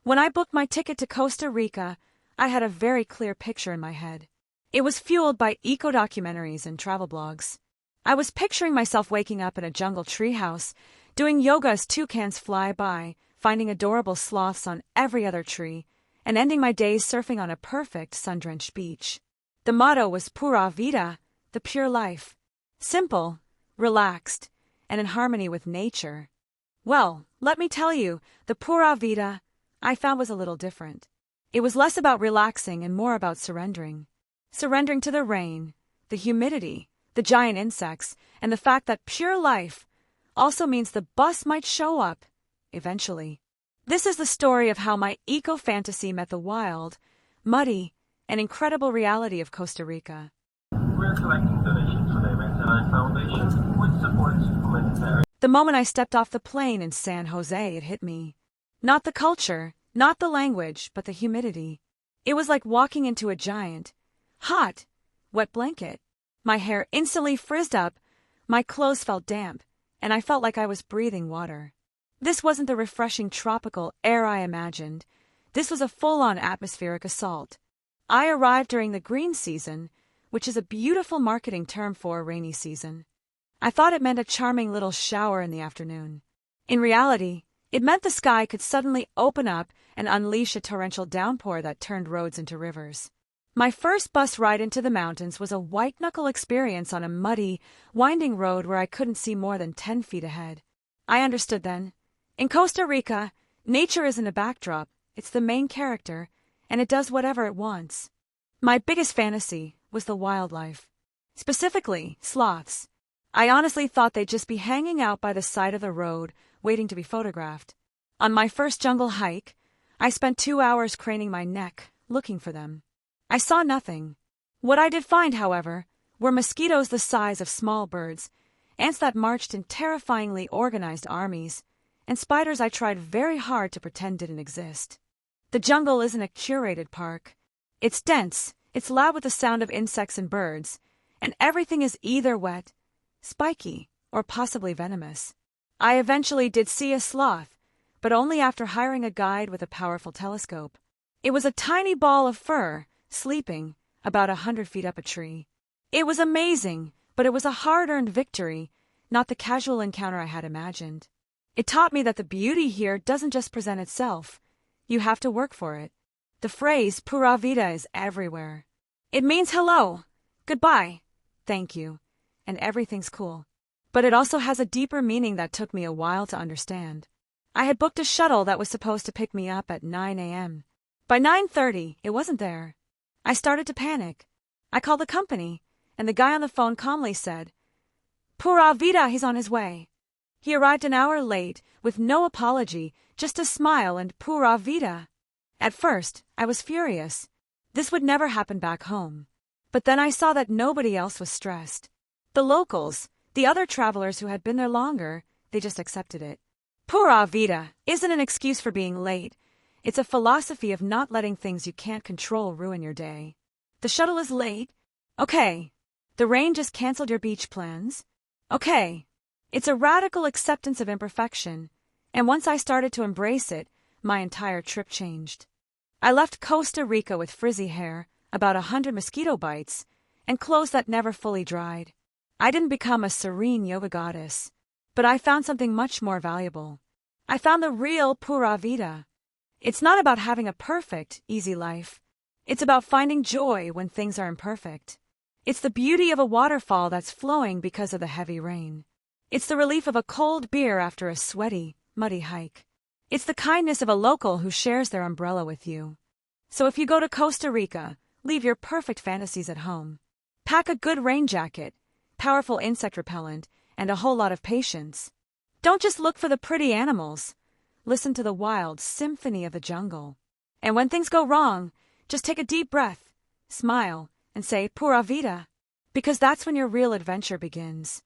When I booked my ticket to Costa Rica, I had a very clear picture in my head. It was fueled by eco-documentaries and travel blogs. I was picturing myself waking up in a jungle treehouse, doing yoga as toucans fly by, finding adorable sloths on every other tree, and ending my days surfing on a perfect sun-drenched beach. The motto was Pura Vida, the pure life. Simple, relaxed, and in harmony with nature. Well, let me tell you, the Pura Vida I found was a little different. It was less about relaxing and more about surrendering. Surrendering to the rain, the humidity, the giant insects, and the fact that pure life also means the bus might show up, eventually. This is the story of how my eco-fantasy met the wild, muddy, and incredible reality of Costa Rica. We're collecting donations for the Evangelize Foundation, which supports humanitarian. The moment I stepped off the plane in San Jose, it hit me. Not the culture, not the language, but the humidity. It was like walking into a giant, hot, wet blanket. My hair instantly frizzed up, my clothes felt damp, and I felt like I was breathing water. This wasn't the refreshing tropical air I imagined. This was a full-on atmospheric assault. I arrived during the green season, which is a beautiful marketing term for a rainy season. I thought it meant a charming little shower in the afternoon. In reality, it meant the sky could suddenly open up and unleash a torrential downpour that turned roads into rivers. My first bus ride into the mountains was a white-knuckle experience on a muddy, winding road where I couldn't see more than 10 feet ahead. I understood then. In Costa Rica, nature isn't a backdrop, it's the main character, and it does whatever it wants. My biggest fantasy was the wildlife. Specifically, sloths. I honestly thought they'd just be hanging out by the side of the road, waiting to be photographed. On my first jungle hike, I spent 2 hours craning my neck, looking for them. I saw nothing. What I did find, however, were mosquitoes the size of small birds, ants that marched in terrifyingly organized armies, and spiders I tried very hard to pretend didn't exist. The jungle isn't a curated park. It's dense, it's loud with the sound of insects and birds, and everything is either wet, spiky, or possibly venomous. I eventually did see a sloth, but only after hiring a guide with a powerful telescope. It was a tiny ball of fur, sleeping, about 100 feet up a tree. It was amazing, but it was a hard-earned victory, not the casual encounter I had imagined. It taught me that the beauty here doesn't just present itself. You have to work for it. The phrase Pura Vida is everywhere. It means hello, goodbye, thank you, and everything's cool. But it also has a deeper meaning that took me a while to understand. I had booked a shuttle that was supposed to pick me up at 9 a.m. By 9:30, it wasn't there. I started to panic. I called the company, and the guy on the phone calmly said, "Pura Vida, he's on his way." He arrived an hour late, with no apology, just a smile and Pura Vida. At first, I was furious. This would never happen back home. But then I saw that nobody else was stressed. The locals, the other travelers who had been there longer, they just accepted it. Pura Vida isn't an excuse for being late. It's a philosophy of not letting things you can't control ruin your day. The shuttle is late? Okay. The rain just canceled your beach plans? Okay. It's a radical acceptance of imperfection, and once I started to embrace it, my entire trip changed. I left Costa Rica with frizzy hair, about 100 mosquito bites, and clothes that never fully dried. I didn't become a serene yoga goddess, but I found something much more valuable. I found the real Pura Vida. It's not about having a perfect, easy life. It's about finding joy when things are imperfect. It's the beauty of a waterfall that's flowing because of the heavy rain. It's the relief of a cold beer after a sweaty, muddy hike. It's the kindness of a local who shares their umbrella with you. So if you go to Costa Rica, leave your perfect fantasies at home. Pack a good rain jacket, powerful insect repellent, and a whole lot of patience. Don't just look for the pretty animals. Listen to the wild symphony of the jungle. And when things go wrong, just take a deep breath, smile, and say Pura Vida, because that's when your real adventure begins.